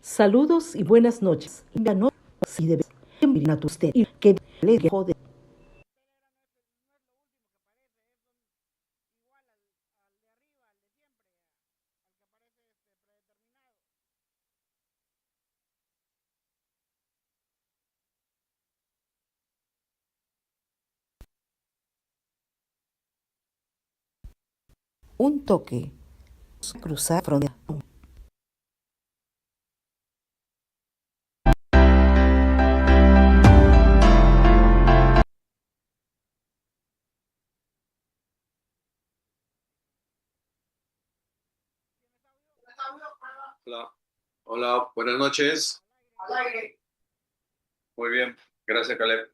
Saludos y buenas noches. La noche si debe bienvenido a usted y que le dejó de un toque, cruzar frontera. Hola, hola, buenas noches. Muy bien, gracias, Caleb.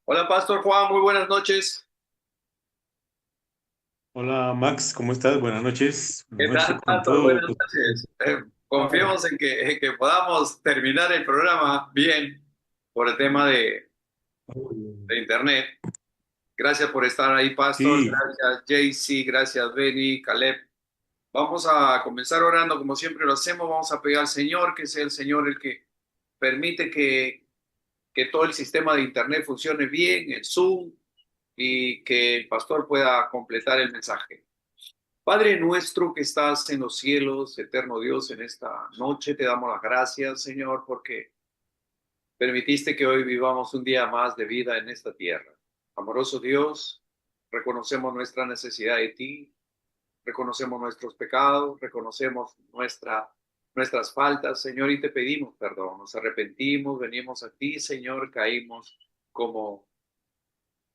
Hola, Pastor Juan, muy buenas noches. Hola Max, ¿cómo estás? Buenas noches. ¿Qué Buenas noches tal, con Pastor? todo. Buenas noches. Confiemos en que podamos terminar el programa bien por el tema de Internet. Gracias por estar ahí, Pastor. Sí, Gracias, JC. Gracias, Benny, Caleb. Vamos a comenzar orando como siempre lo hacemos. Vamos a pedir al Señor que sea el Señor el que permite que todo el sistema de Internet funcione bien, el Zoom, y que el pastor pueda completar el mensaje. Padre nuestro que estás en los cielos, eterno Dios, en esta noche te damos las gracias, Señor, porque permitiste que hoy vivamos un día más de vida en esta tierra. Amoroso Dios, reconocemos nuestra necesidad de ti, reconocemos nuestros pecados, reconocemos nuestras faltas, Señor, y te pedimos perdón. Nos arrepentimos, venimos a ti, Señor, caímos como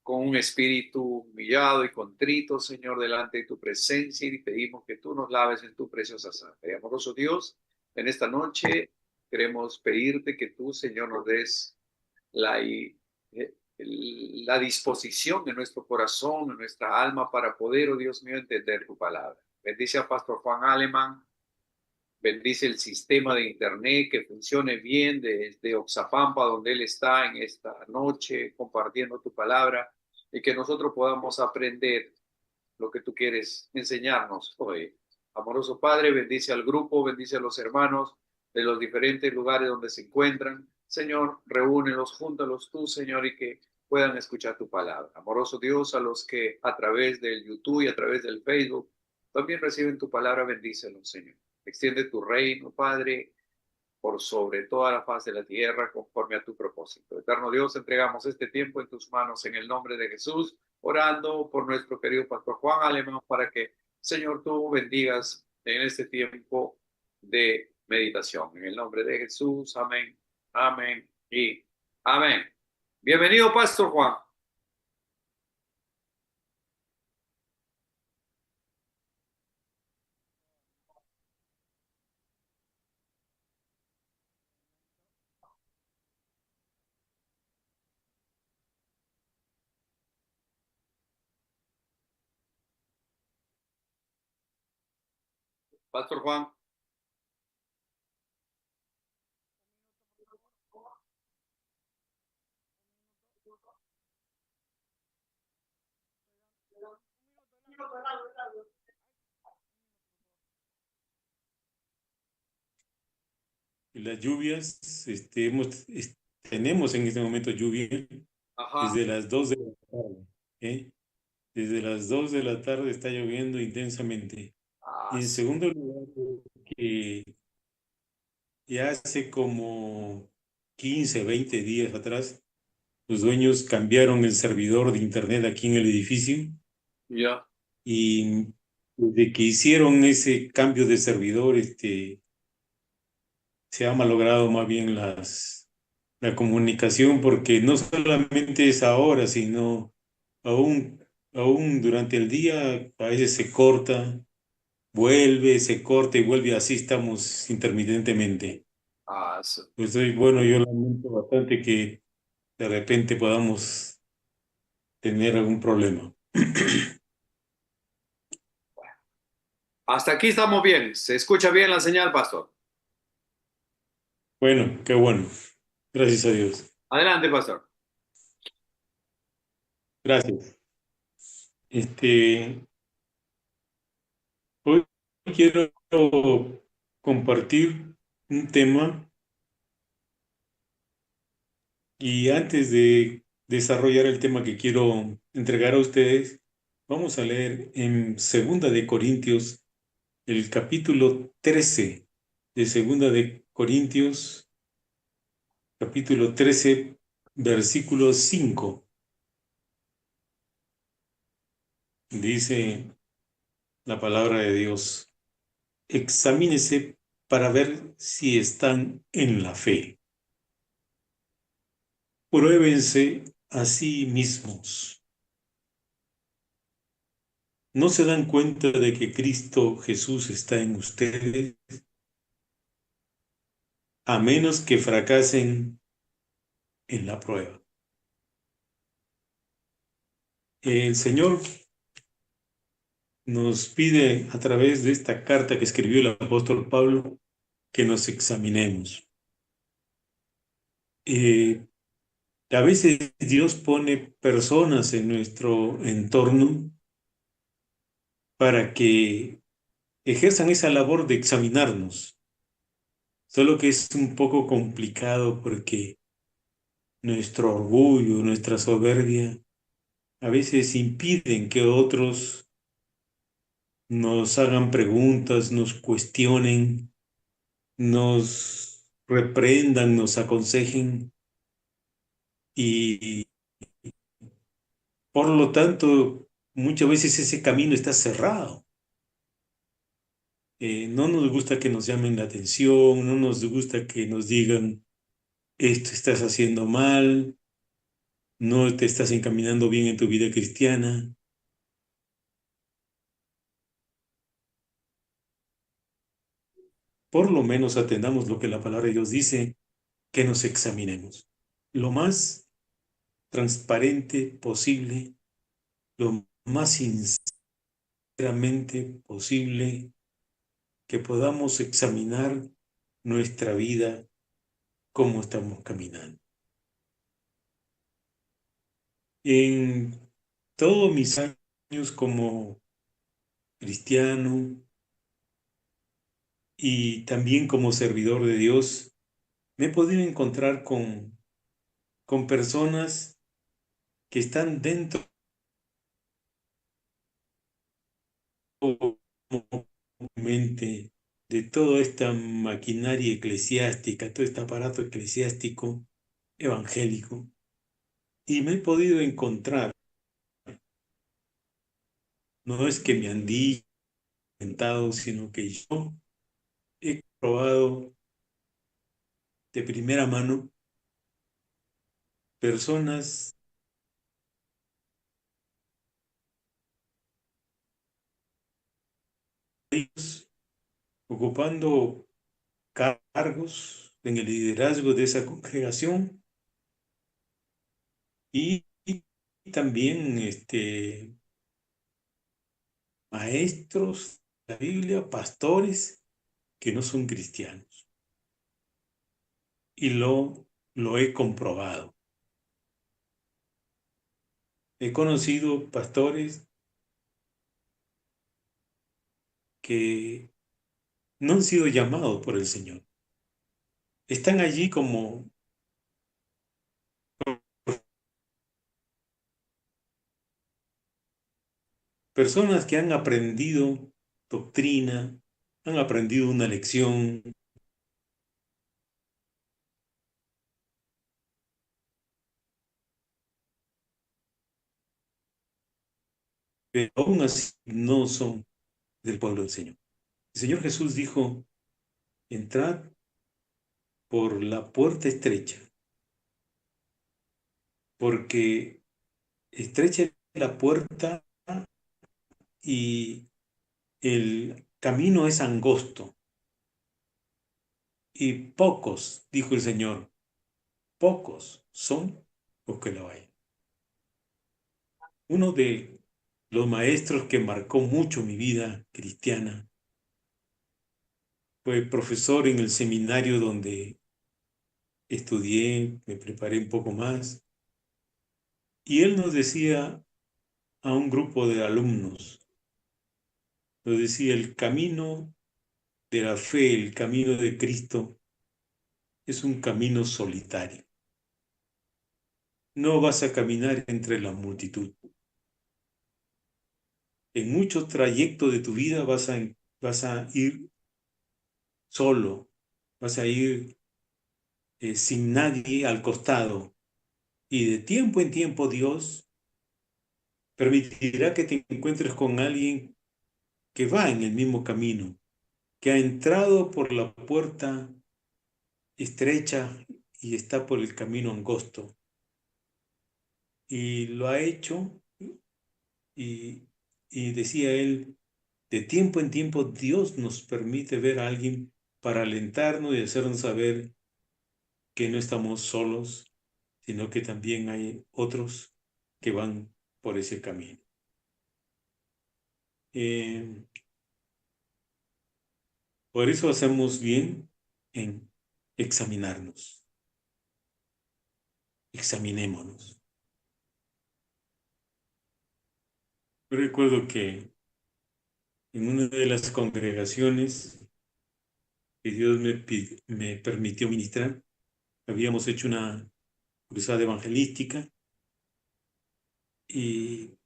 con un espíritu humillado y contrito, Señor, delante de tu presencia y pedimos que tú nos laves en tu preciosa sangre. Amoroso Dios, en esta noche queremos pedirte que tú, Señor, nos des la, la disposición de nuestro corazón, de nuestra alma para poder, oh Dios mío, entender tu palabra. Bendice a Pastor Juan Alemán. Bendice el sistema de internet que funcione bien desde Oxapampa, donde Él está en esta noche compartiendo tu palabra y que nosotros podamos aprender lo que tú quieres enseñarnos hoy. Amoroso Padre, bendice al grupo, bendice a los hermanos de los diferentes lugares donde se encuentran. Señor, reúnelos, júntalos tú, Señor, y que puedan escuchar tu palabra. Amoroso Dios, a los que a través del YouTube y a través del Facebook también reciben tu palabra, bendícelos, Señor. Extiende tu reino, Padre, por sobre toda la faz de la tierra, conforme a tu propósito. Eterno Dios, entregamos este tiempo en tus manos en el nombre de Jesús, orando por nuestro querido Pastor Juan Alemán, para que, Señor, tú bendigas en este tiempo de meditación. En el nombre de Jesús, amén, amén y amén. Bienvenido, Pastor Juan. Pastor Juan. las lluvias, tenemos en este momento lluvia Ajá. desde las 2 de la tarde. ¿Eh? Desde las 2 de la tarde está lloviendo intensamente. Ah, Y en segundo lugar, que ya hace como 15, 20 días atrás, los dueños cambiaron el servidor de internet aquí en el edificio. ya. Y desde que hicieron ese cambio de servidor, se ha malogrado más bien la comunicación, porque no solamente es ahora, sino aún durante el día, a veces se corta, vuelve, se corta y vuelve, así estamos intermitentemente. Ah, Pues bueno, yo lamento bastante que de repente podamos tener algún problema. hasta aquí estamos bien. ¿Se escucha bien la señal, Pastor? Bueno, qué bueno. Gracias a Dios. Adelante, Pastor. Gracias. Este, Hoy quiero compartir un tema y antes de desarrollar el tema que quiero entregar a ustedes, vamos a leer en Segunda de Corintios el capítulo 13 de Segunda de Corintios, capítulo 13, versículo 5. Dice la palabra de Dios: examínese para ver si están en la fe. Pruébense a sí mismos. ¿No se dan cuenta de que Cristo Jesús está en ustedes? A menos que fracasen en la prueba. El Señor nos pide a través de esta carta que escribió el apóstol Pablo que nos examinemos. A veces Dios pone personas en nuestro entorno para que ejerzan esa labor de examinarnos. Solo que es un poco complicado porque nuestro orgullo, nuestra soberbia, a veces impiden que otros nos hagan preguntas, nos cuestionen, nos reprendan, nos aconsejen y por lo tanto muchas veces ese camino está cerrado. No nos gusta que nos llamen la atención, no nos gusta que nos digan esto estás haciendo mal, no te estás encaminando bien en tu vida cristiana. Por lo menos atendamos lo que la palabra de Dios dice, que nos examinemos lo más transparente posible, lo más sinceramente posible, que podamos examinar nuestra vida, cómo estamos caminando. En todos mis años como cristiano y también como servidor de Dios, me he podido encontrar con personas que están dentro mente de toda esta maquinaria eclesiástica, todo este aparato eclesiástico evangélico, y me he podido encontrar, no es que me han inventado, sino que yo he probado de primera mano personas ocupando cargos en el liderazgo de esa congregación y también maestros de la Biblia, pastores que no son cristianos. Y lo he comprobado. He conocido pastores que no han sido llamados por el Señor. Están allí como personas que han aprendido doctrina, han aprendido una lección, pero aún así no son del pueblo del Señor. El Señor Jesús dijo: entrad por la puerta estrecha, porque estrecha es la puerta y el camino es angosto. Y pocos, dijo el Señor, pocos son los que lo hay. Uno de los maestros que marcó mucho mi vida cristiana fue profesor en el seminario donde estudié, me preparé un poco más, y él nos decía a un grupo de alumnos, nos decía: el camino de la fe, el camino de Cristo, es un camino solitario. No vas a caminar entre la multitud. En muchos trayectos de tu vida vas a ir solo, vas a ir sin nadie al costado. Y de tiempo en tiempo Dios permitirá que te encuentres con alguien que va en el mismo camino, que ha entrado por la puerta estrecha y está por el camino angosto. Y lo ha hecho y, y decía él, de tiempo en tiempo Dios nos permite ver a alguien para alentarnos y hacernos saber que no estamos solos, sino que también hay otros que van por ese camino. Eh, por eso hacemos bien en examinarnos. Examinémonos. Yo recuerdo que en una de las congregaciones que Dios me permitió ministrar, habíamos hecho una cruzada evangelística y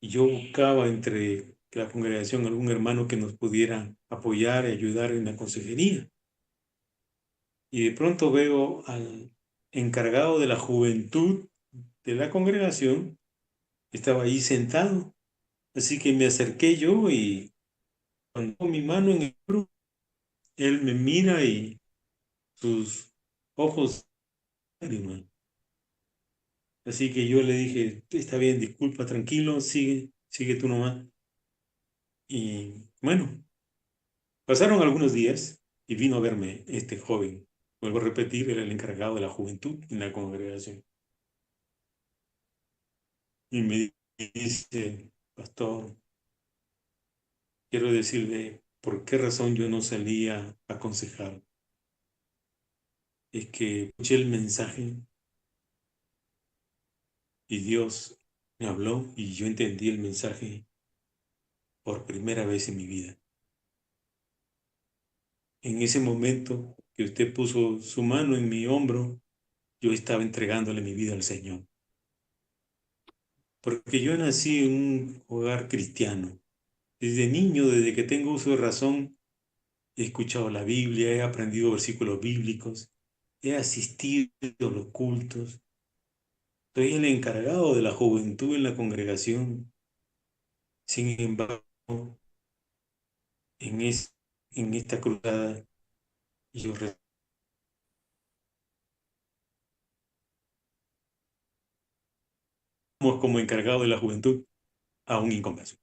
yo buscaba entre la congregación algún hermano que nos pudiera apoyar y ayudar en la consejería. Y de pronto veo al encargado de la juventud de la congregación, estaba ahí sentado. Así que me acerqué yo y cuando pongo mi mano en el hombro, él me mira y sus ojos lágrimas. Así que yo le dije, está bien, disculpa, tranquilo, sigue tú nomás. Y bueno, pasaron algunos días y vino a verme este joven. Vuelvo a repetir, era el encargado de la juventud en la congregación. Y me dice, pastor, quiero decirle por qué razón yo no salía a aconsejar. Es que escuché el mensaje y Dios me habló y yo entendí el mensaje por primera vez en mi vida. En ese momento que usted puso su mano en mi hombro, yo estaba entregándole mi vida al Señor. Porque yo nací en un hogar cristiano. Desde niño, desde que tengo uso de razón, he escuchado la Biblia, he aprendido versículos bíblicos, he asistido a los cultos. Soy el encargado de la juventud en la congregación. Sin embargo, en, es, en esta cruzada, yo como encargado de la juventud a un inconverso.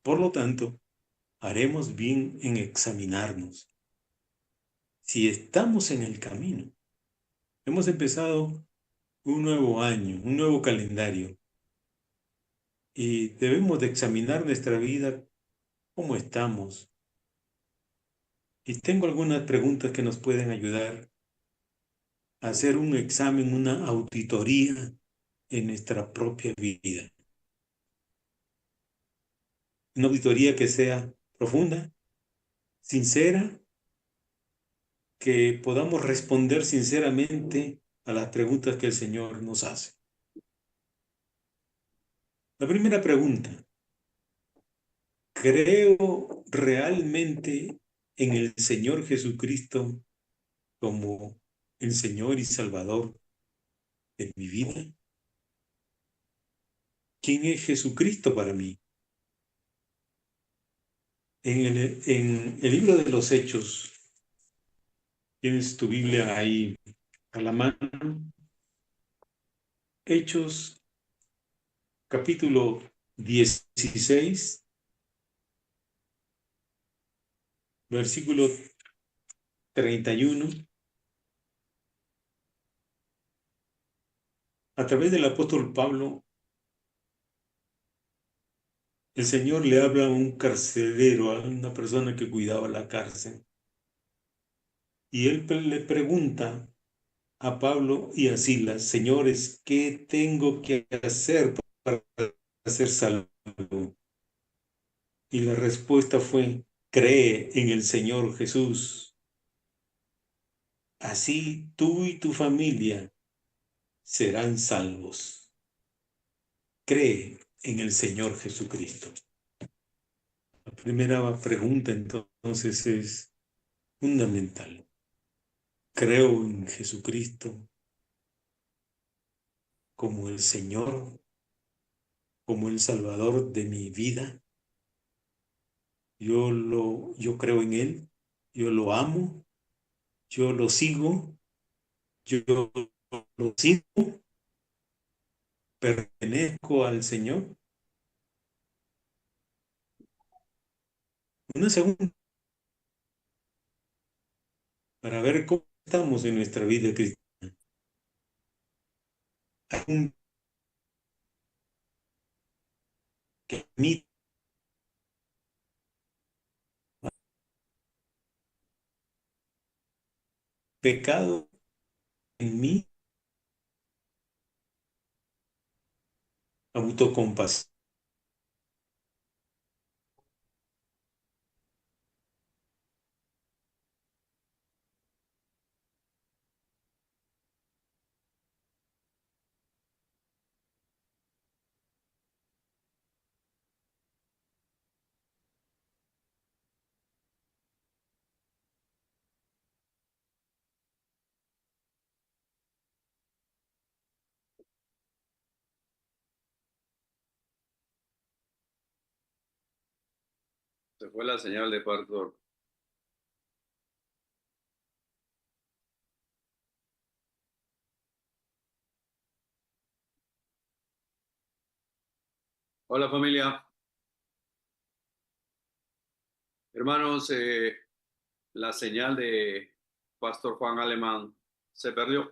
Por lo tanto, haremos bien en examinarnos. Si estamos en el camino, hemos empezado un nuevo año, un nuevo calendario, y debemos de examinar nuestra vida, cómo estamos. Y tengo algunas preguntas que nos pueden ayudar a hacer un examen, una auditoría en nuestra propia vida. Una auditoría que sea profunda, sincera, que podamos responder sinceramente a las preguntas que el Señor nos hace. La primera pregunta, ¿creo realmente en el Señor Jesucristo como el Señor y Salvador de mi vida? ¿Quién es Jesucristo para mí? En el libro de los Hechos, tienes tu Biblia ahí a la mano. Hechos, capítulo 16, versículo 31. A través del apóstol Pablo, el Señor le habla a un carcelero, a una persona que cuidaba la cárcel. Y él le pregunta a Pablo y a Silas, señores, ¿qué tengo que hacer para ser salvo? algo. Y la respuesta fue, cree en el Señor Jesús. Así tú y tu familia serán salvos. Cree en el Señor Jesucristo. La primera pregunta entonces es fundamental. Creo en Jesucristo como el Señor, como el Salvador de mi vida. Yo creo en Él, yo lo amo, yo lo sigo, yo lo sigo, pertenezco al Señor. Una segunda, para ver cómo estamos en nuestra vida cristiana. Hay un que mi pecado en mí, autocompasión. Se fue la señal de pastor. Hola familia. Hermanos, la señal de Pastor Juan Alemán se perdió.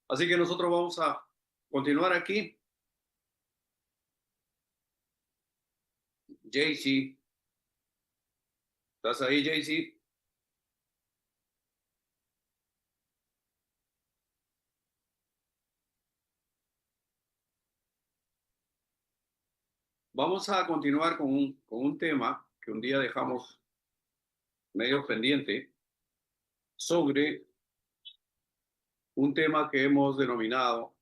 Así que nosotros vamos a continuar aquí. Jaycee, ¿estás ahí, Jaycee? Vamos a continuar con un tema que un día dejamos medio pendiente sobre un tema que hemos denominado.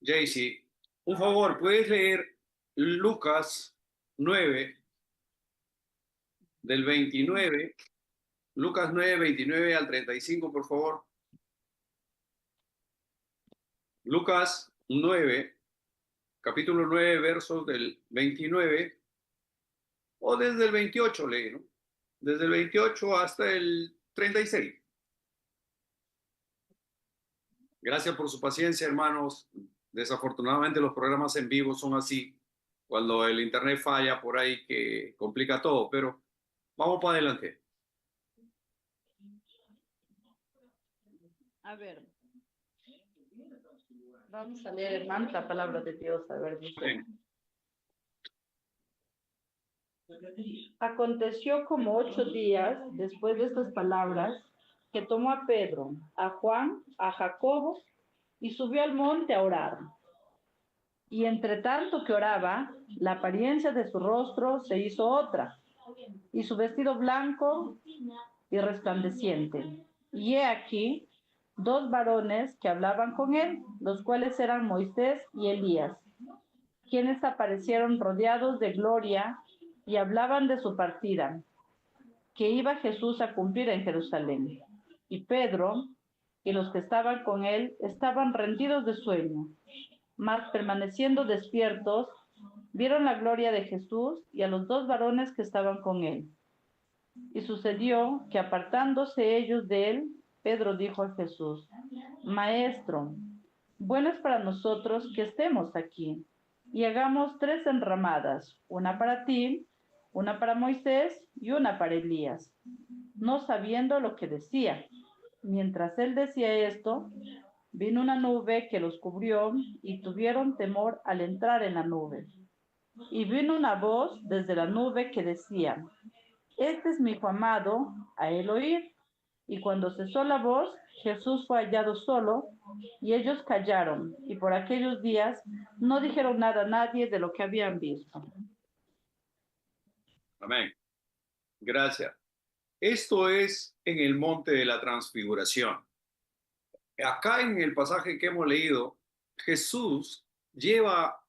Jaycee, un favor, ¿puedes leer Lucas 9 del 29, Lucas 9, 29 al 35, por favor? Lucas 9, capítulo 9, versos del 29, o desde el 28, lee, ¿no? Desde el 28 hasta el 36. Gracias por su paciencia, hermanos. Desafortunadamente los programas en vivo son así. Cuando el internet falla por ahí que complica todo, pero vamos para adelante. A ver, vamos a leer, hermano, la palabra de Dios. A ver, dice. Aconteció como 8 días después de estas palabras que tomó a Pedro, a Juan, a Jacobo y subió al monte a orar. Y entre tanto que oraba, la apariencia de su rostro se hizo otra, y su vestido blanco y resplandeciente. Y he aquí 2 varones que hablaban con él, los cuales eran Moisés y Elías, quienes aparecieron rodeados de gloria y hablaban de su partida, que iba Jesús a cumplir en Jerusalén. Y Pedro y los que estaban con él estaban rendidos de sueño, mas permaneciendo despiertos, vieron la gloria de Jesús y a los 2 varones que estaban con él. Y sucedió que apartándose ellos de él, Pedro dijo a Jesús: Maestro, bueno es para nosotros que estemos aquí, y hagamos 3 enramadas, una para ti, una para Moisés y una para Elías, no sabiendo lo que decía. Mientras él decía esto, vino una nube que los cubrió y tuvieron temor al entrar en la nube. Y vino una voz desde la nube que decía: Este es mi hijo amado, a él oír. Y cuando cesó la voz, Jesús fue hallado solo, y ellos callaron, y por aquellos días no dijeron nada a nadie de lo que habían visto. Amén. Gracias. Esto es en el monte de la transfiguración. Acá en el pasaje que hemos leído, Jesús lleva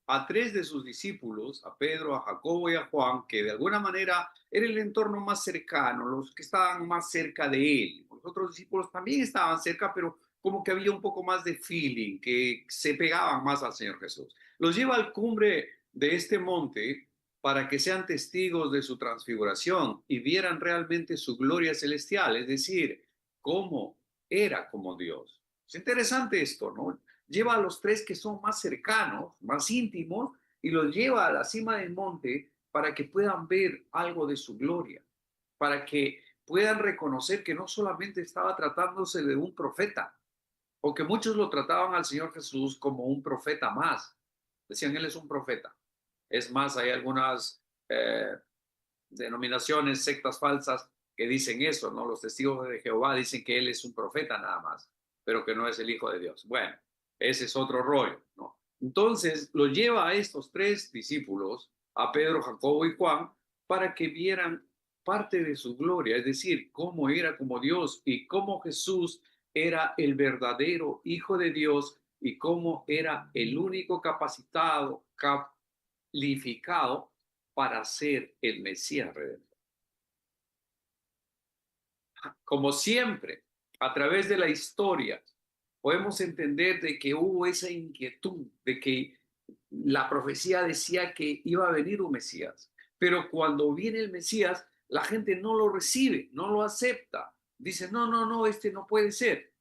a tres de sus discípulos, a Pedro, a Jacobo y a Juan, que de alguna manera era el entorno más cercano, los que estaban más cerca de él. Los otros discípulos también estaban cerca, pero como que había un poco más de feeling, que se pegaban más al Señor Jesús. Los lleva al cumbre de este monte para que sean testigos de su transfiguración y vieran realmente su gloria celestial, es decir, cómo era como Dios. Es interesante esto, ¿no? Lleva a los tres que son más cercanos, más íntimos, y los lleva a la cima del monte para que puedan ver algo de su gloria, para que puedan reconocer que no solamente estaba tratándose de un profeta, porque muchos lo trataban al Señor Jesús como un profeta más. Decían, Él es un profeta. Es más, hay algunas denominaciones, sectas falsas que dicen eso, ¿no? Los testigos de Jehová dicen que Él es un profeta nada más, pero que no es el Hijo de Dios. Bueno, ese es otro rollo, ¿no? Entonces lo lleva a estos tres discípulos, a Pedro, Jacobo y Juan, para que vieran parte de su gloria, es decir, cómo era como Dios y cómo Jesús era el verdadero Hijo de Dios y cómo era el único capacitado, calificado para ser el Mesías Redentor. Como siempre, a través de la historia, podemos entender de que hubo esa inquietud, de que la profecía decía que iba a venir un Mesías, pero cuando viene el Mesías, la gente no lo recibe, no lo acepta. Dice, no, no, no, este no puede ser,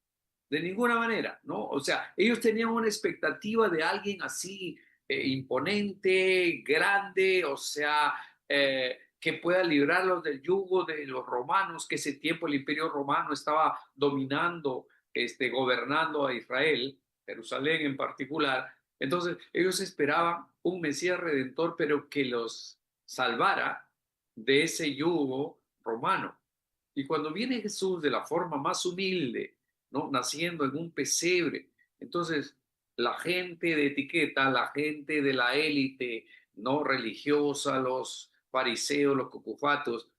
de ninguna manera, ¿no? O sea, ellos tenían una expectativa de alguien así imponente, grande, o sea, que pueda librarlos del yugo de los romanos, que ese tiempo el imperio romano estaba dominando, gobernando a Israel, Jerusalén en particular. Entonces, ellos esperaban un Mesías redentor, pero que los salvara de ese yugo romano. Y cuando viene Jesús de la forma más humilde, ¿no? Naciendo en un pesebre, entonces la gente de etiqueta, la gente de la élite no religiosa, los fariseos, los cucufatos,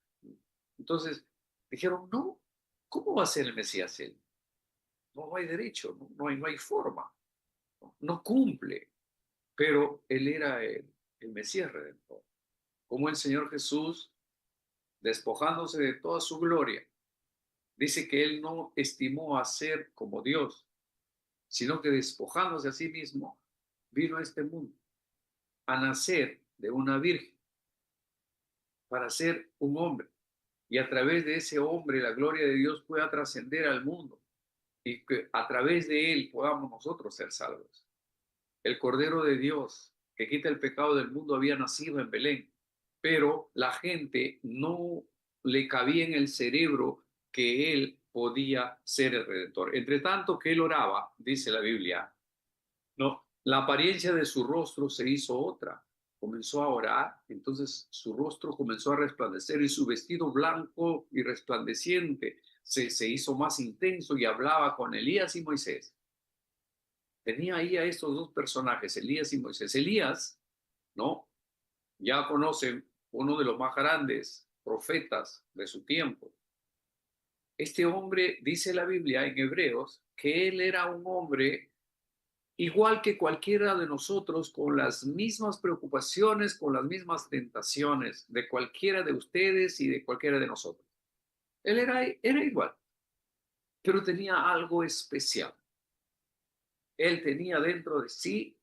entonces dijeron, no, ¿cómo va a ser el Mesías él? No hay derecho, no hay forma, no cumple, pero él era el Mesías Redentor. Como el Señor Jesús, despojándose de toda su gloria, dice que él no estimó a ser como Dios, sino que despojándose a sí mismo, vino a este mundo a nacer de una virgen para ser un hombre. Y a través de ese hombre la gloria de Dios pueda trascender al mundo y que a través de él podamos nosotros ser salvos. El Cordero de Dios que quita el pecado del mundo había nacido en Belén, pero la gente no le cabía en el cerebro que él podía ser el Redentor. Entre tanto que él oraba, dice la Biblia, no, la apariencia de su rostro se hizo otra. Comenzó a orar, entonces su rostro comenzó a resplandecer y su vestido blanco y resplandeciente se hizo más intenso y hablaba con Elías y Moisés. Tenía ahí a estos dos personajes, Elías y Moisés. Elías, ¿no? Ya conocen uno de los más grandes profetas de su tiempo. Este hombre, dice la Biblia en Hebreos, que él era un hombre igual que cualquiera de nosotros, con las mismas preocupaciones, con las mismas tentaciones de cualquiera de ustedes y de cualquiera de nosotros. Él era igual, pero tenía algo especial. Él tenía dentro de sí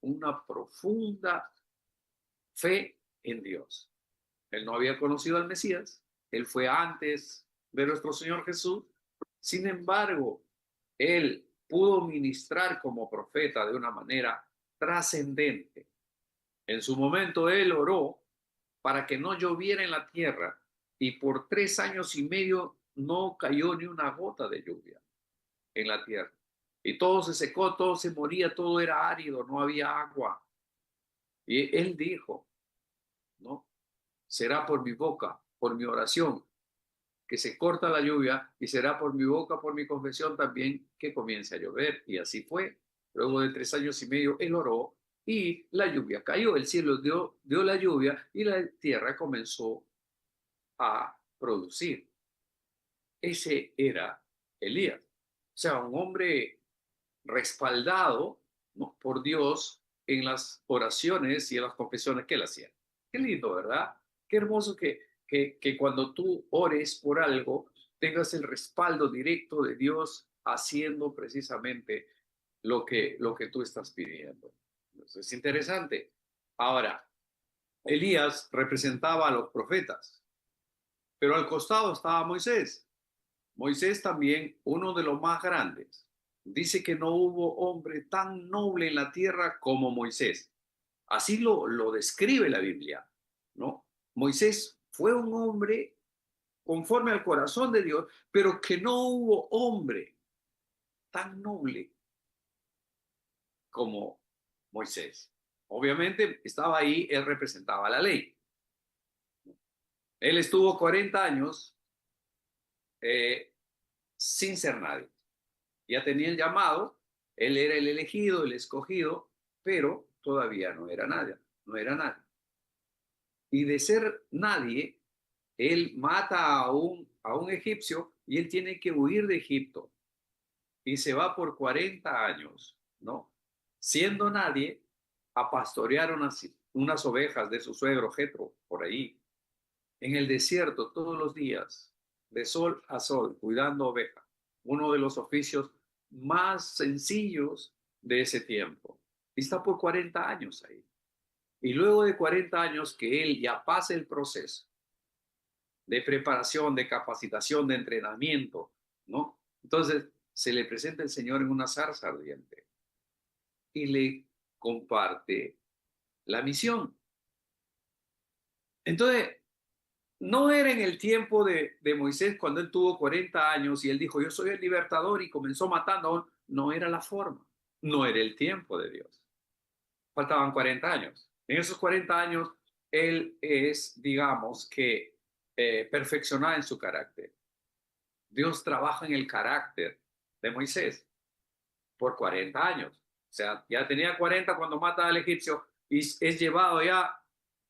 una profunda fe en Dios. Él no había conocido al Mesías, él fue antes de nuestro Señor Jesús. Sin embargo, él pudo ministrar como profeta de una manera trascendente. En su momento él oró para que no lloviera en la tierra y por 3 años y medio no cayó ni una gota de lluvia en la tierra. Y todo se secó, todo se moría, todo era árido, no había agua. Y él dijo, ¿no? Será por mi boca, por mi oración, que se corta la lluvia y será por mi boca, por mi confesión también que comience a llover. Y así fue. Luego de 3 años y medio, él oró y la lluvia cayó. El cielo dio la lluvia y la tierra comenzó a producir. Ese era Elías. O sea, un hombre respaldado, ¿no?, por Dios en las oraciones y en las confesiones que él hacía. Qué lindo, ¿verdad? Qué hermoso que cuando tú ores por algo, tengas el respaldo directo de Dios haciendo precisamente lo que tú estás pidiendo. Entonces, es interesante. Ahora, Elías representaba a los profetas, pero al costado estaba Moisés. Moisés también, uno de los más grandes. Dice que no hubo hombre tan noble en la tierra como Moisés. Así lo describe la Biblia, ¿no? Moisés fue un hombre conforme al corazón de Dios, pero que no hubo hombre tan noble como Moisés. Obviamente estaba ahí, él representaba la ley. Él estuvo 40 años sin ser nadie. Ya tenía el llamado, él era el elegido, el escogido, pero todavía no era nadie, no era nadie. Y de ser nadie, él mata a un egipcio y él tiene que huir de Egipto y se va por 40 años, ¿no? Siendo nadie, a pastorear unas ovejas de su suegro Jetro por ahí, en el desierto todos los días, de sol a sol, cuidando ovejas, uno de los oficios más sencillos de ese tiempo. Y está por 40 años ahí. Y luego de 40 años que él ya pasa el proceso de preparación, de capacitación, de entrenamiento, ¿no? Entonces se le presenta el Señor en una zarza ardiente y le comparte la misión. Entonces, no era en el tiempo de Moisés cuando él tuvo 40 años y él dijo, yo soy el libertador y comenzó matando. No era la forma, no era el tiempo de Dios. Faltaban 40 años. En esos 40 años, él es, digamos, que perfeccionado en su carácter. Dios trabaja en el carácter de Moisés por 40 años. O sea, ya tenía 40 cuando mata al egipcio y es llevado ya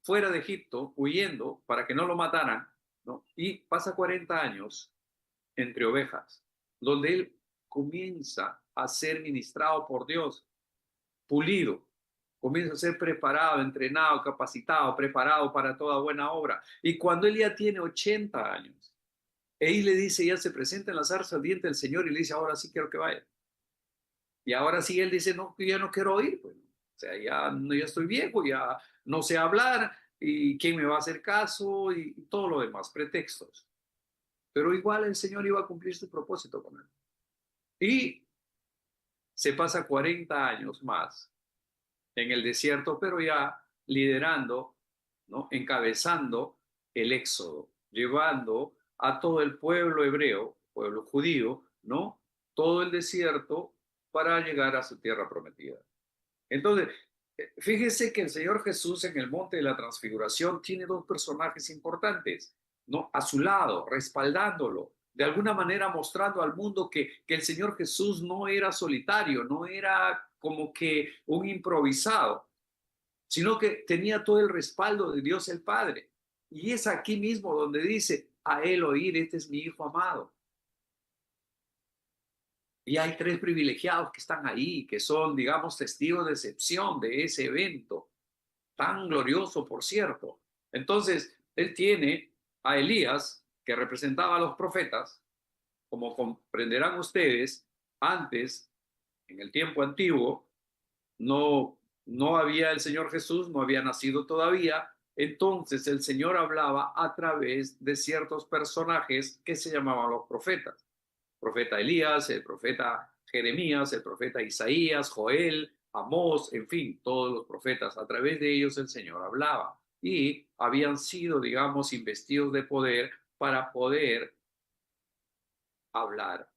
fuera de Egipto, huyendo para que no lo mataran, ¿no? Y pasa 40 años entre ovejas, donde él comienza a ser ministrado por Dios, pulido, comienza a ser preparado, entrenado, capacitado, preparado para toda buena obra. Y cuando él ya tiene 80 años, él le dice, ya se presenta en la zarza ardiente del Señor y le dice, ahora sí quiero que vaya. Y ahora sí él dice, no, ya no quiero ir, pues. O sea, ya estoy viejo, ya no sé hablar, y quién me va a hacer caso, y todo lo demás, pretextos. Pero igual el Señor iba a cumplir su propósito con él. Y se pasa 40 años más en el desierto, pero ya liderando, ¿no?, encabezando el éxodo, llevando a todo el pueblo hebreo, pueblo judío, ¿no?, todo el desierto para llegar a su tierra prometida. Entonces, fíjese que el Señor Jesús en el monte de la transfiguración tiene dos personajes importantes, ¿no?, a su lado, respaldándolo, de alguna manera mostrando al mundo que el Señor Jesús no era solitario, no era como que un improvisado, sino que tenía todo el respaldo de Dios el Padre. Y es aquí mismo donde dice, a él oír, este es mi Hijo amado. Y hay 3 privilegiados que están ahí, que son, digamos, testigos de excepción de ese evento, tan glorioso, por cierto. Entonces, él tiene a Elías, que representaba a los profetas, como comprenderán ustedes, antes, en el tiempo antiguo, no había el Señor Jesús, no había nacido todavía, entonces el Señor hablaba a través de ciertos personajes que se llamaban los profetas. El profeta Elías, el profeta Jeremías, el profeta Isaías, Joel, Amós, en fin, todos los profetas, a través de ellos el Señor hablaba y habían sido, digamos, investidos de poder para poder hablar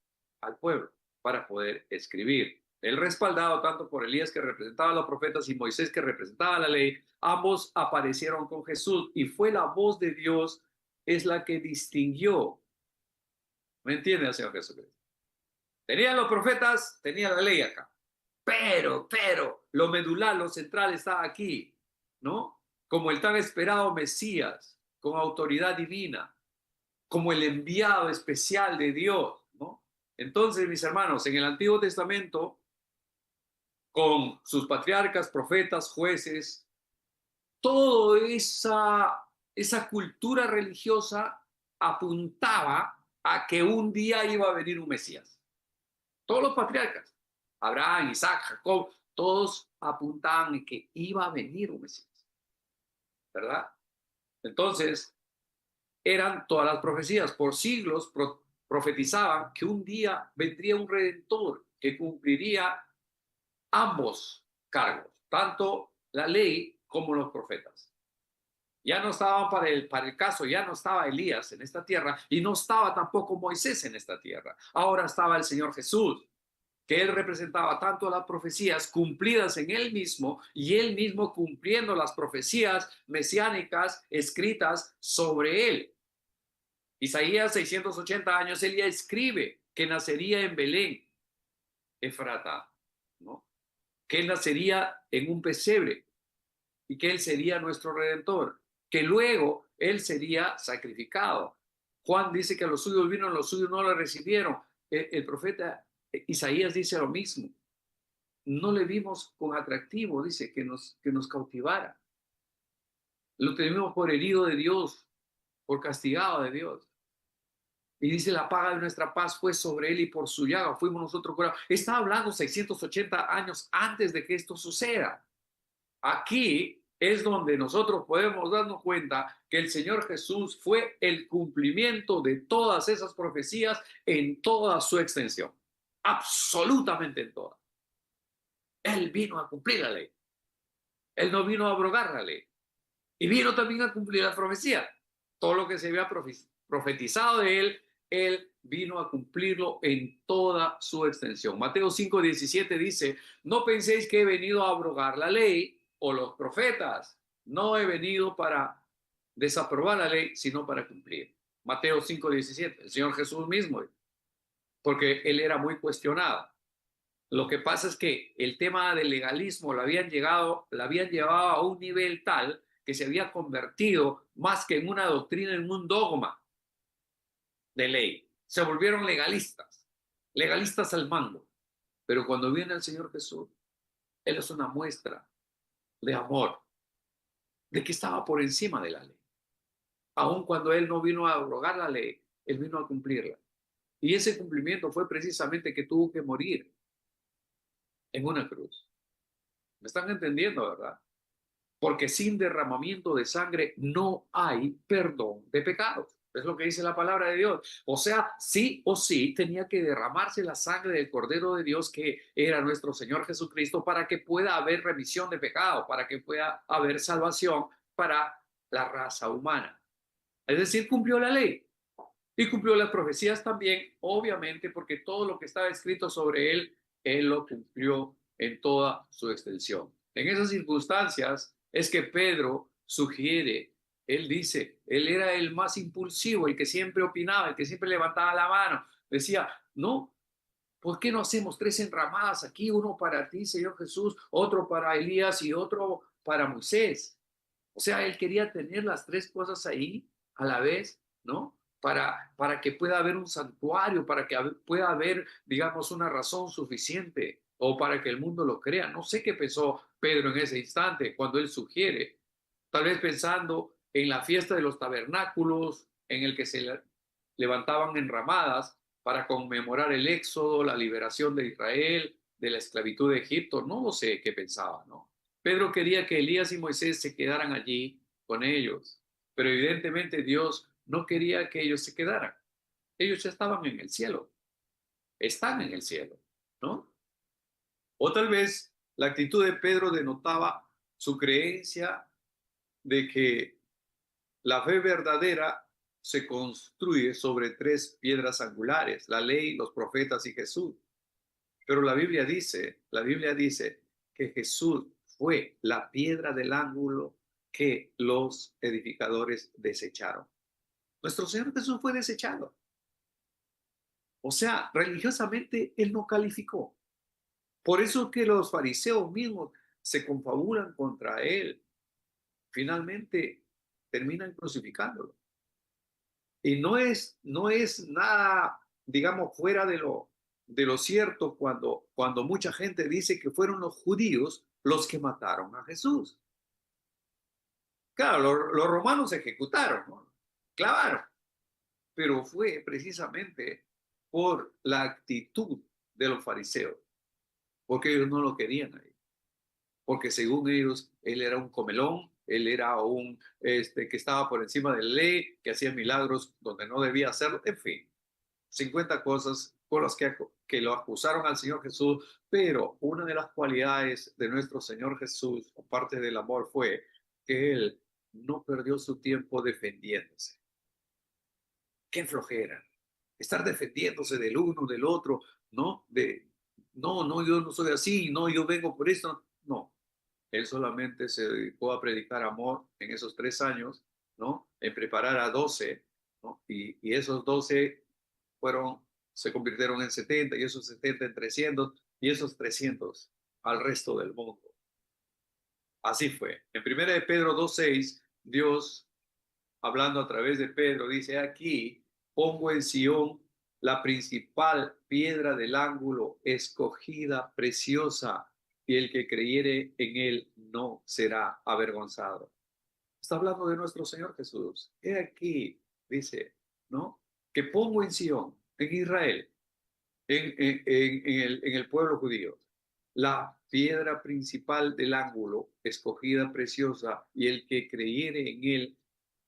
al pueblo, para poder escribir. Él respaldado tanto por Elías, que representaba a los profetas, y Moisés, que representaba la ley, ambos aparecieron con Jesús y fue la voz de Dios es la que distinguió ¿Me entiende el Señor Jesucristo? Tenía los profetas, tenía la ley acá. Pero, lo medular, lo central está aquí, ¿no? Como el tan esperado Mesías, con autoridad divina, como el enviado especial de Dios, ¿no? Entonces, mis hermanos, en el Antiguo Testamento, con sus patriarcas, profetas, jueces, toda esa cultura religiosa apuntaba a que un día iba a venir un Mesías. Todos los patriarcas, Abraham, Isaac, Jacob, todos apuntaban en que iba a venir un Mesías, ¿verdad? Entonces, eran todas las profecías. Por siglos profetizaban que un día vendría un redentor que cumpliría ambos cargos, tanto la ley como los profetas. Ya no estaban para el caso, ya no estaba Elías en esta tierra y no estaba tampoco Moisés en esta tierra. Ahora estaba el Señor Jesús, que él representaba tanto las profecías cumplidas en él mismo y él mismo cumpliendo las profecías mesiánicas escritas sobre él. Isaías, 680 años, él ya escribe que nacería en Belén, Efrata, ¿no? Que él nacería en un pesebre y que él sería nuestro redentor, que luego él sería sacrificado. Juan dice que a los suyos vino, a los suyos no lo recibieron. El profeta Isaías dice lo mismo. No le vimos con atractivo, dice, que nos cautivara. Lo tenemos por herido de Dios, por castigado de Dios. Y dice, la paga de nuestra paz fue sobre él y por su llaga fuimos nosotros curados. Está hablando 680 años antes de que esto suceda. Aquí es donde nosotros podemos darnos cuenta que el Señor Jesús fue el cumplimiento de todas esas profecías en toda su extensión. Absolutamente en toda. Él vino a cumplir la ley. Él no vino a abrogar la ley. Y vino también a cumplir la profecía. Todo lo que se había profetizado de él, él vino a cumplirlo en toda su extensión. Mateo 5:17 dice, no penséis que he venido a abrogar la ley o los profetas. No he venido para desaprobar la ley, sino para cumplir. Mateo 5:17, el Señor Jesús mismo, porque él era muy cuestionado. Lo que pasa es que el tema del legalismo la habían llevado a un nivel tal que se había convertido más que en una doctrina, en un dogma de ley. Se volvieron legalistas al mando. Pero cuando viene el Señor Jesús, Él es una muestra de amor, de que estaba por encima de la ley. Aun cuando Él no vino a abrogar la ley, Él vino a cumplirla. Y ese cumplimiento fue precisamente que tuvo que morir en una cruz. ¿Me están entendiendo, verdad? Porque sin derramamiento de sangre no hay perdón de pecados. Es lo que dice la palabra de Dios. O sea, sí o sí tenía que derramarse la sangre del Cordero de Dios, que era nuestro Señor Jesucristo, para que pueda haber remisión de pecado, para que pueda haber salvación para la raza humana. Es decir, cumplió la ley y cumplió las profecías también, obviamente, porque todo lo que estaba escrito sobre él, él lo cumplió en toda su extensión. En esas circunstancias es que Pedro sugiere, él dice, él era el más impulsivo, el que siempre opinaba, el que siempre levantaba la mano, decía, no, ¿por qué no hacemos 3 enramadas aquí? Uno para ti, Señor Jesús, otro para Elías y otro para Moisés. O sea, él quería tener las 3 cosas ahí a la vez, ¿no? Para que pueda haber un santuario, para que pueda haber, digamos, una razón suficiente, o para que el mundo lo crea. No sé qué pensó Pedro en ese instante cuando él sugiere, tal vez pensando en la fiesta de los tabernáculos, en el que se levantaban enramadas para conmemorar el éxodo, la liberación de Israel, de la esclavitud de Egipto. No lo sé qué pensaba, ¿no? Pedro quería que Elías y Moisés se quedaran allí con ellos, pero evidentemente Dios no quería que ellos se quedaran. Ellos ya estaban en el cielo, están en el cielo, ¿no? O tal vez la actitud de Pedro denotaba su creencia de que la fe verdadera se construye sobre 3 piedras angulares, la ley, los profetas y Jesús. Pero la Biblia dice que Jesús fue la piedra del ángulo que los edificadores desecharon. Nuestro Señor Jesús fue desechado. O sea, religiosamente él no calificó. Por eso que los fariseos mismos se confabulan contra él. Finalmente terminan crucificándolo. Y no es nada, digamos, fuera de lo cierto cuando mucha gente dice que fueron los judíos los que mataron a Jesús. Claro, los romanos ejecutaron, ¿no? Clavaron, pero fue precisamente por la actitud de los fariseos, porque ellos no lo querían ahí, porque según ellos, él era un comelón, él era un que estaba por encima de la ley, que hacía milagros donde no debía hacerlo, en fin, 50 cosas por las que lo acusaron al Señor Jesús, pero una de las cualidades de nuestro Señor Jesús, aparte del amor, fue que él no perdió su tiempo defendiéndose. Qué flojera. Estar defendiéndose del uno, del otro, ¿no? No, yo no soy así, no, yo vengo por esto. No, él solamente se dedicó a predicar amor en esos 3 años, ¿no? En preparar a 12, ¿no? Y esos 12 se convirtieron en 70, y esos 70 en 300, y esos 300 al resto del mundo. Así fue. En 1 de Pedro 2:6, Dios, hablando a través de Pedro, dice: aquí pongo en Sión la principal piedra del ángulo, escogida, preciosa, y el que creyere en él no será avergonzado. Está hablando de nuestro Señor Jesús. He aquí, dice, ¿no? Que pongo en Sión, en Israel, en el pueblo judío, la piedra principal del ángulo, escogida, preciosa, y el que creyere en él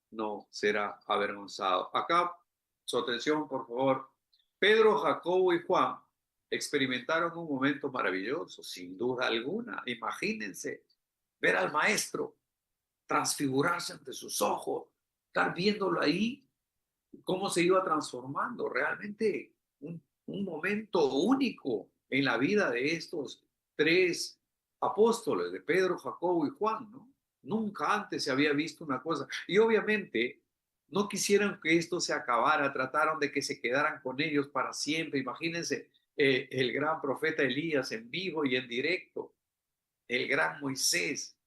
no será avergonzado. Acá, su atención, por favor. Pedro, Jacobo y Juan experimentaron un momento maravilloso, sin duda alguna. Imagínense ver al maestro transfigurarse ante sus ojos, estar viéndolo ahí, cómo se iba transformando. Realmente un momento único en la vida de estos tres apóstoles, de Pedro, Jacobo y Juan, ¿no? Nunca antes se había visto una cosa. Y obviamente no quisieron que esto se acabara, trataron de que se quedaran con ellos para siempre. Imagínense el gran profeta Elías en vivo y en directo, el gran Moisés,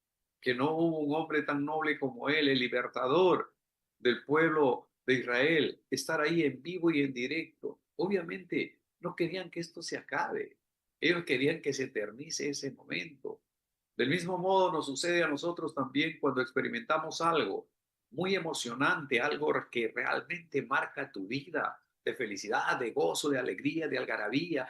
que no hubo un hombre tan noble como él, el libertador del pueblo de Israel, estar ahí en vivo y en directo. Obviamente no querían que esto se acabe, ellos querían que se eternice ese momento. Del mismo modo nos sucede a nosotros también cuando experimentamos algo muy emocionante, algo que realmente marca tu vida, de felicidad, de gozo, de alegría, de algarabía,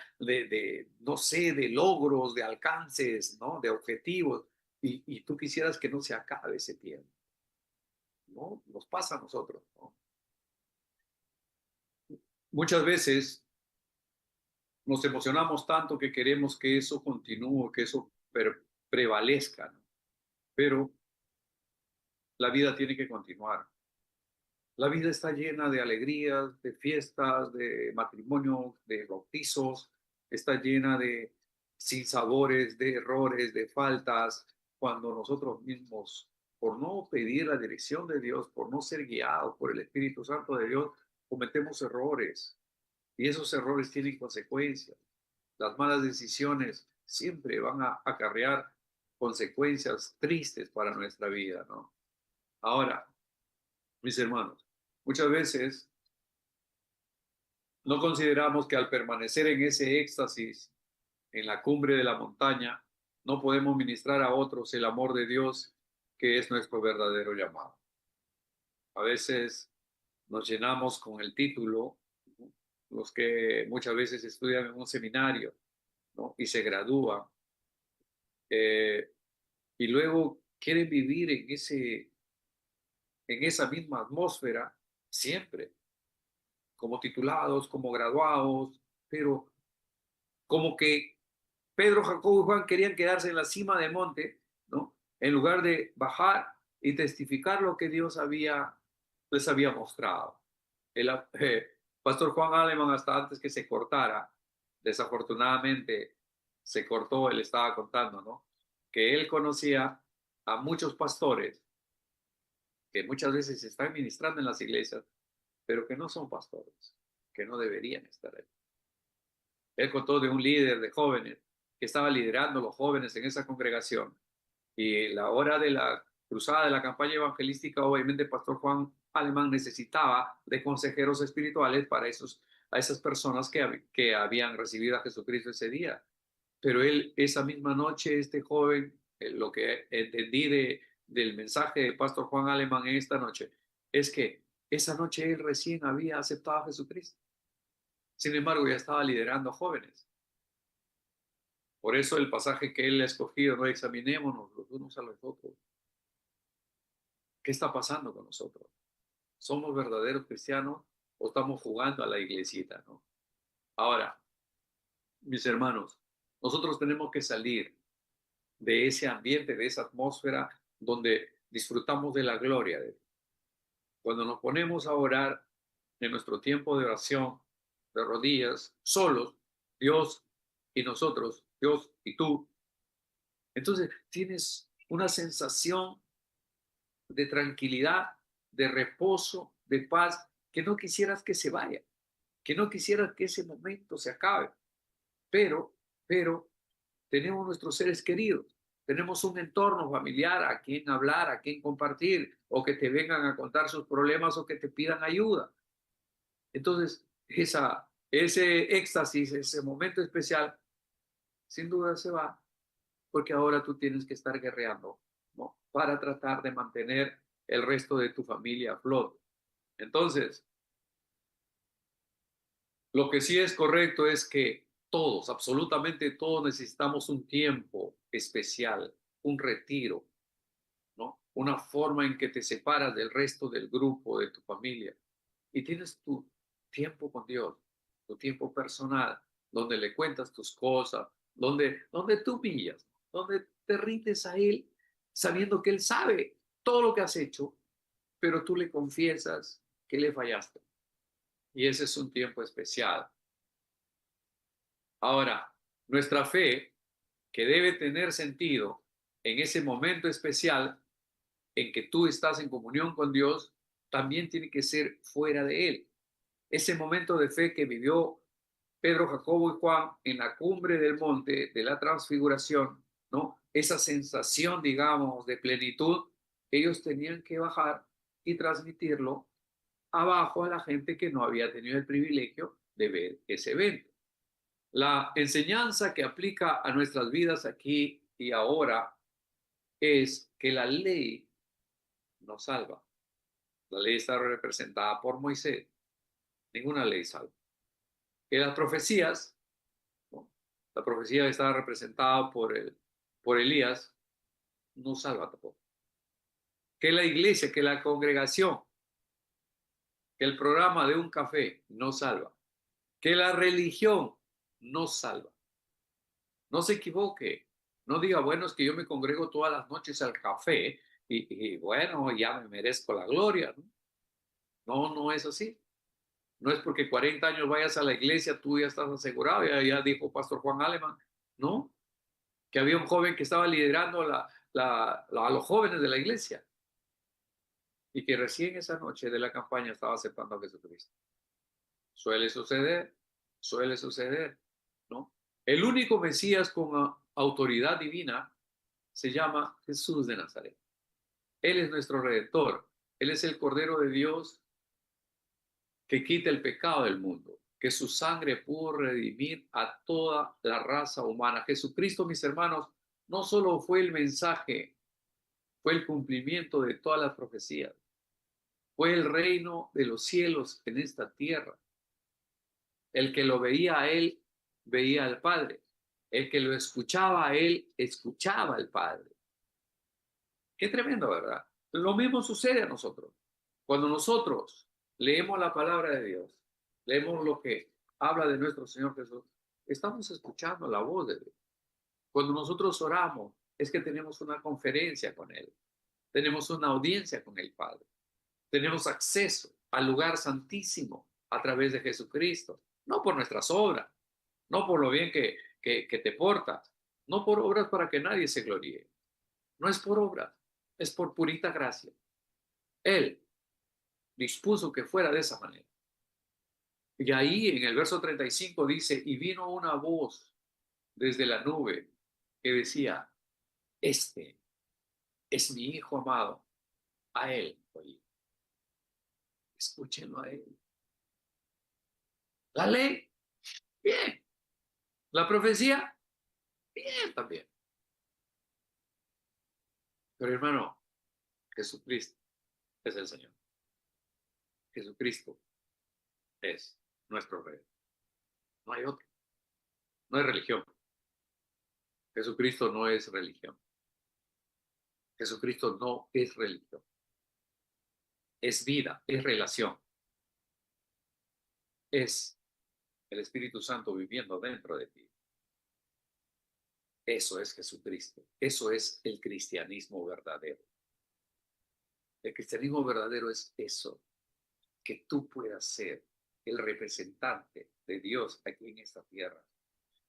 no sé, de logros, de alcances, ¿no? De objetivos, y tú quisieras que no se acabe ese tiempo, ¿no? Nos pasa a nosotros, ¿no? Muchas veces nos emocionamos tanto que queremos que eso continúe, que eso prevalezca, ¿no? Pero la vida tiene que continuar. La vida está llena de alegrías, de fiestas, de matrimonios, de bautizos, está llena de sinsabores, de errores, de faltas, cuando nosotros mismos, por no pedir la dirección de Dios, por no ser guiados por el Espíritu Santo de Dios, cometemos errores. Y esos errores tienen consecuencias. Las malas decisiones siempre van a acarrear consecuencias tristes para nuestra vida, ¿no? Ahora, mis hermanos, muchas veces no consideramos que al permanecer en ese éxtasis, en la cumbre de la montaña, no podemos ministrar a otros el amor de Dios, que es nuestro verdadero llamado. A veces nos llenamos con el título, ¿no? Los que muchas veces estudian en un seminario, ¿no? Y se gradúan, eh, y luego quieren vivir en esa misma atmósfera siempre, como titulados, como graduados, pero como que Pedro, Jacobo y Juan querían quedarse en la cima del monte, ¿no? En lugar de bajar y testificar lo que Dios les había mostrado. El pastor Juan Aleman, hasta antes que se cortara, desafortunadamente se cortó, él estaba contando, ¿no? Que él conocía a muchos pastores que muchas veces están ministrando en las iglesias, pero que no son pastores, que no deberían estar ahí. Él contó de un líder de jóvenes que estaba liderando a los jóvenes en esa congregación. Y la hora de la cruzada de la campaña evangelística, obviamente, el pastor Juan Alemán necesitaba de consejeros espirituales para a esas personas que habían recibido a Jesucristo ese día. Pero él, esa misma noche, este joven, lo que entendí del mensaje de pastor Juan Alemán en esta noche, es que esa noche él recién había aceptado a Jesucristo. Sin embargo, ya estaba liderando a jóvenes. Por eso el pasaje que él ha escogido, no examinémonos los unos a los otros. ¿Qué está pasando con nosotros? ¿Somos verdaderos cristianos o estamos jugando a la iglesita, no? Ahora, mis hermanos, nosotros tenemos que salir de ese ambiente, de esa atmósfera donde disfrutamos de la gloria de Dios. Cuando nos ponemos a orar en nuestro tiempo de oración, de rodillas, solos, Dios y nosotros, Dios y tú, entonces tienes una sensación de tranquilidad, de reposo, de paz, que no quisieras que se vaya, que no quisieras que ese momento se acabe. Pero tenemos nuestros seres queridos, tenemos un entorno familiar a quien hablar, a quien compartir, o que te vengan a contar sus problemas o que te pidan ayuda. Entonces, ese éxtasis, ese momento especial, sin duda se va, porque ahora tú tienes que estar guerreando, ¿no? Para tratar de mantener el resto de tu familia a flote. Entonces, lo que sí es correcto es que todos, absolutamente todos, necesitamos un tiempo especial, un retiro, ¿no? Una forma en que te separas del resto del grupo, de tu familia, y tienes tu tiempo con Dios, tu tiempo personal, donde le cuentas tus cosas, donde tú humillas, donde te rindes a Él, sabiendo que Él sabe todo lo que has hecho, pero tú le confiesas que le fallaste. Y ese es un tiempo especial. Ahora, nuestra fe, que debe tener sentido en ese momento especial en que tú estás en comunión con Dios, también tiene que ser fuera de Él. Ese momento de fe que vivió Pedro, Jacobo y Juan en la cumbre del monte de la transfiguración, ¿no? Esa sensación, digamos, de plenitud, ellos tenían que bajar y transmitirlo abajo a la gente que no había tenido el privilegio de ver ese evento. La enseñanza que aplica a nuestras vidas aquí y ahora es que la ley nos salva. La ley está representada por Moisés. Ninguna ley salva. Que las profecías, ¿no? La profecía estaba representada por Elías, no salva tampoco. Que la iglesia, que la congregación, que el programa de un café no salva. Que la religión no salva. No se equivoque. No diga, bueno, es que yo me congrego todas las noches al café y bueno, ya me merezco la gloria, ¿no? No, no es así. No es porque 40 años vayas a la iglesia, tú ya estás asegurado, ya dijo Pastor Juan Alemán, ¿no? Que había un joven que estaba liderando a los jóvenes de la iglesia y que recién esa noche de la campaña estaba aceptando a Jesucristo. Suele suceder, ¿no? El único Mesías con autoridad divina se llama Jesús de Nazaret. Él es nuestro Redentor. Él es el Cordero de Dios que quita el pecado del mundo, que su sangre pudo redimir a toda la raza humana. Jesucristo, mis hermanos, no solo fue el mensaje, fue el cumplimiento de todas las profecías, fue el reino de los cielos en esta tierra. El que lo veía a él, veía al Padre. El que lo escuchaba a él, escuchaba al Padre. Qué tremendo, ¿verdad? Lo mismo sucede a nosotros. Cuando nosotros leemos la palabra de Dios, leemos lo que habla de nuestro Señor Jesús, estamos escuchando la voz de Dios. Cuando nosotros oramos, es que tenemos una conferencia con Él, tenemos una audiencia con el Padre, tenemos acceso al lugar santísimo a través de Jesucristo, no por nuestras obras, no por lo bien que te portas, no por obras para que nadie se gloríe, no es por obras, es por purita gracia. Él dispuso que fuera de esa manera. Y ahí en el verso 35 dice, y vino una voz desde la nube que decía, este es mi hijo amado, a él oí. Escúchenlo a él. La ley, bien. La profecía, bien también. Pero hermano, Jesucristo es el Señor. Jesucristo es nuestro Rey. No hay otro. No hay religión. Jesucristo no es religión. Jesucristo no es religión. Es vida, es relación. Es el Espíritu Santo viviendo dentro de ti. Eso es Jesucristo. Eso es el cristianismo verdadero. El cristianismo verdadero es eso, que tú puedas ser el representante de Dios aquí en esta tierra,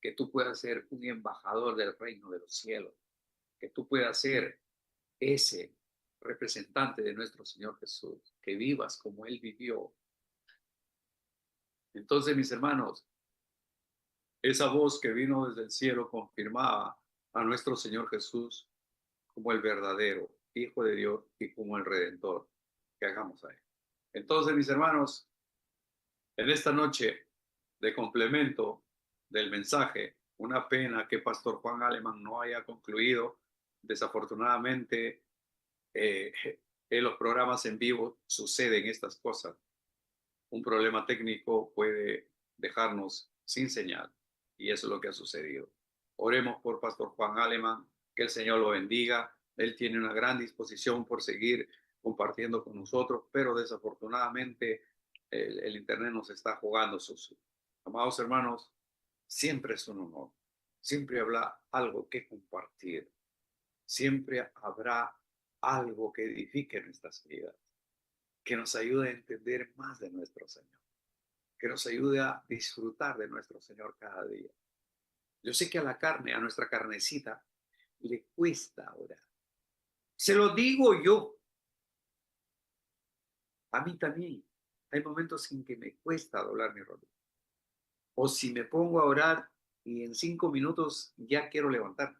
que tú puedas ser un embajador del reino de los cielos, que tú puedas ser ese representante de nuestro Señor Jesús, que vivas como Él vivió. Entonces, mis hermanos, esa voz que vino desde el cielo confirmaba a nuestro Señor Jesús como el verdadero Hijo de Dios y como el Redentor que hagamos a Él. Entonces, mis hermanos, en esta noche de complemento del mensaje, una pena que Pastor Juan Alemán no haya concluido. Desafortunadamente, en los programas en vivo suceden estas cosas. Un problema técnico puede dejarnos sin señal y eso es lo que ha sucedido. Oremos por Pastor Juan Alemán, que el Señor lo bendiga. Él tiene una gran disposición por seguir compartiendo con nosotros, pero desafortunadamente el Internet nos está jugando sucio. Amados hermanos, siempre es un honor, siempre habrá algo que compartir, siempre habrá algo que edifique nuestras vidas, que nos ayude a entender más de nuestro Señor, que nos ayude a disfrutar de nuestro Señor cada día. Yo sé que a la carne, a nuestra carnecita, le cuesta orar. Se lo digo yo. A mí también. Hay momentos en que me cuesta doblar mi rodilla. O si me pongo a orar y en 5 minutos ya quiero levantarme.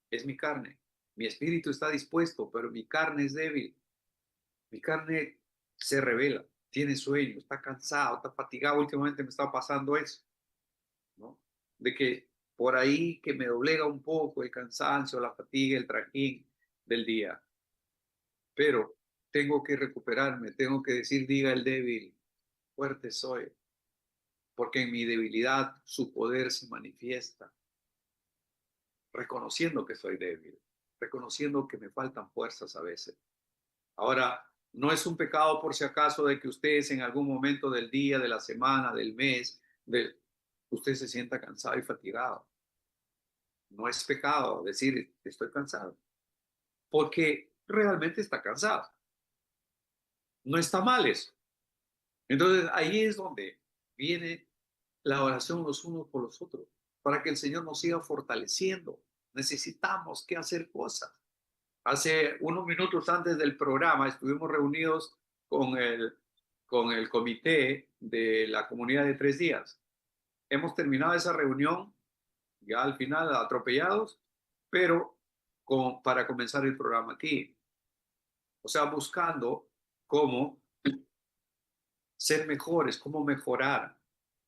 Es mi carne. Mi espíritu está dispuesto, pero mi carne es débil. Mi carne se revela, tiene sueño, está cansado, está fatigado. Últimamente me está pasando eso, ¿no? De que por ahí que me doblega un poco el cansancio, la fatiga, el trajín del día. Pero tengo que recuperarme, tengo que decir, diga el débil, fuerte soy, porque en mi debilidad su poder se manifiesta, reconociendo que soy débil, reconociendo que me faltan fuerzas a veces. Ahora, no es un pecado por si acaso de que ustedes en algún momento del día, de la semana, del mes, usted se sienta cansado y fatigado. No es pecado decir estoy cansado, porque realmente está cansado. No está mal eso. Entonces ahí es donde viene la oración los unos por los otros, para que el Señor nos siga fortaleciendo. Necesitamos que hacer cosas. Hace unos minutos antes del programa estuvimos reunidos con el comité de la comunidad de 3 días. Hemos terminado esa reunión ya al final atropellados, pero para comenzar el programa aquí. O sea, buscando cómo ser mejores, cómo mejorar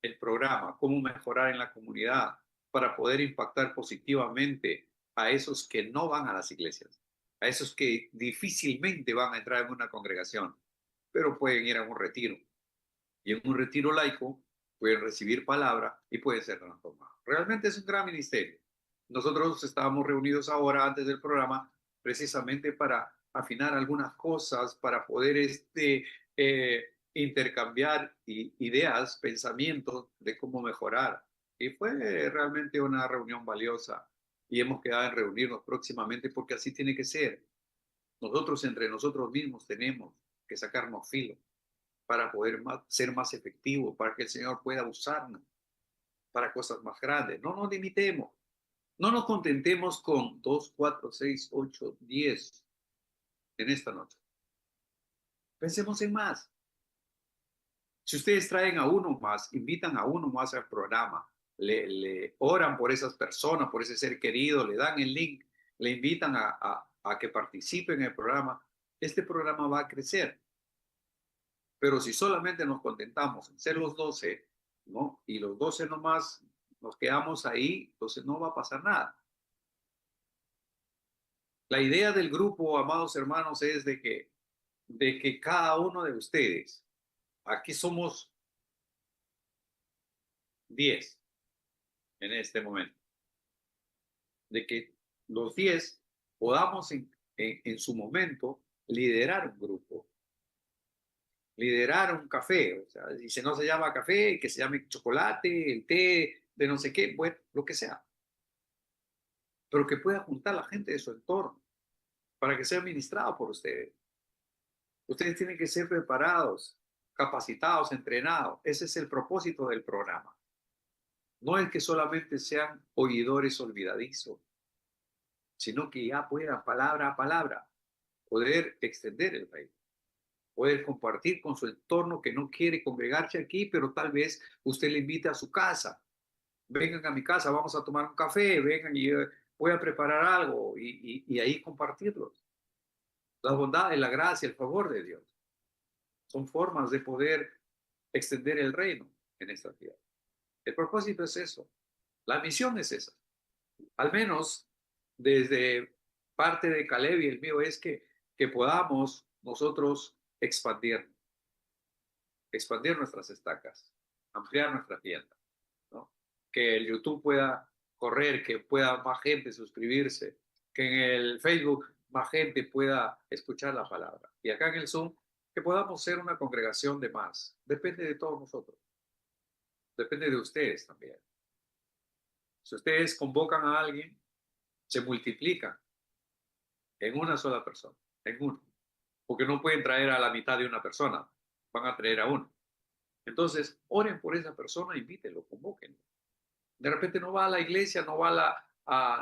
el programa, cómo mejorar en la comunidad para poder impactar positivamente a esos que no van a las iglesias, a esos que difícilmente van a entrar en una congregación, pero pueden ir a un retiro. Y en un retiro laico pueden recibir palabra y pueden ser transformados. Realmente es un gran ministerio. Nosotros estábamos reunidos ahora antes del programa precisamente para afinar algunas cosas, para poder intercambiar ideas, pensamientos de cómo mejorar. Y fue realmente una reunión valiosa y hemos quedado en reunirnos próximamente porque así tiene que ser. Nosotros entre nosotros mismos tenemos que sacarnos filo para poder ser más efectivos, para que el Señor pueda usarnos para cosas más grandes. No nos limitemos, no nos contentemos con 2, 4, 6, 8, 10 en esta noche. Pensemos en más. Si ustedes traen a uno más, invitan a uno más al programa, le oran por esas personas, por ese ser querido, le dan el link, le invitan a que participe en el programa, este programa va a crecer. Pero si solamente nos contentamos en ser los 12, ¿no? Y los 12 nomás nos quedamos ahí, entonces no va a pasar nada. La idea del grupo, amados hermanos, es de que cada uno de ustedes, aquí somos 10 en este momento, de que los 10 podamos en su momento liderar un grupo, liderar un café, o sea, y si no se llama café, que se llame chocolate, el té de no sé qué, bueno, lo que sea, pero que pueda juntar a la gente de su entorno para que sea administrado por ustedes. Ustedes tienen que ser preparados, capacitados, entrenados. Ese es el propósito del programa. No es que solamente sean oidores olvidadizos, sino que ya puedan palabra a palabra poder extender el reino, poder compartir con su entorno que no quiere congregarse aquí, pero tal vez usted le invite a su casa. Vengan a mi casa, vamos a tomar un café, vengan y voy a preparar algo y ahí compartirlo. La bondad, la gracia, el favor de Dios son formas de poder extender el reino en esta tierra. El propósito es eso. La misión es esa. Al menos desde parte de Caleb y el mío es que podamos nosotros expandir nuestras estacas, ampliar nuestra tienda, ¿no? Que el YouTube pueda correr, que pueda más gente suscribirse, que en el Facebook más gente pueda escuchar la palabra. Y acá en el Zoom, que podamos ser una congregación de más. Depende de todos nosotros. Depende de ustedes también. Si ustedes convocan a alguien, se multiplican en una sola persona, en uno. Porque no pueden traer a la mitad de una persona, van a traer a uno. Entonces, oren por esa persona, invítenlo, convóquenlo. De repente no va a la iglesia, no va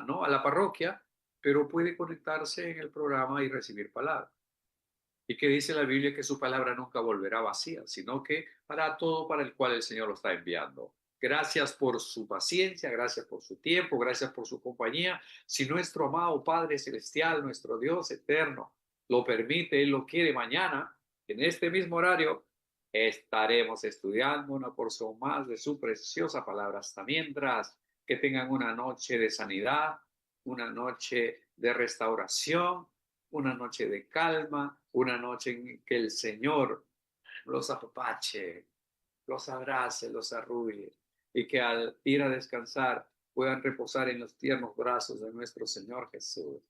no, a la parroquia, pero puede conectarse en el programa y recibir palabra. ¿Y qué dice la Biblia? Que su palabra nunca volverá vacía, sino que hará todo para el cual el Señor lo está enviando. Gracias por su paciencia, gracias por su tiempo, gracias por su compañía. Si nuestro amado Padre Celestial, nuestro Dios eterno, lo permite, Él lo quiere, mañana, en este mismo horario, estaremos estudiando una porción más de su preciosa palabra. Hasta mientras, que tengan una noche de sanidad, una noche de restauración, una noche de calma, una noche en que el Señor los apapache, los abrace, los arrulle, y que al ir a descansar puedan reposar en los tiernos brazos de nuestro Señor Jesús,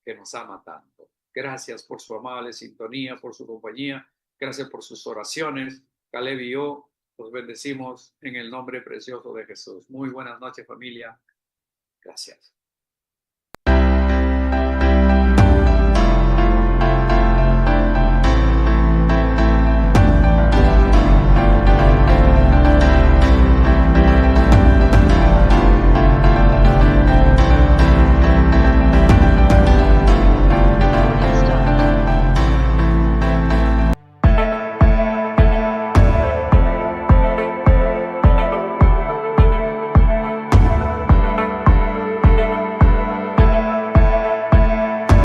que nos ama tanto. Gracias por su amable sintonía, por su compañía, gracias por sus oraciones. Caleb y yo los bendecimos en el nombre precioso de Jesús. Muy buenas noches, familia. Gracias.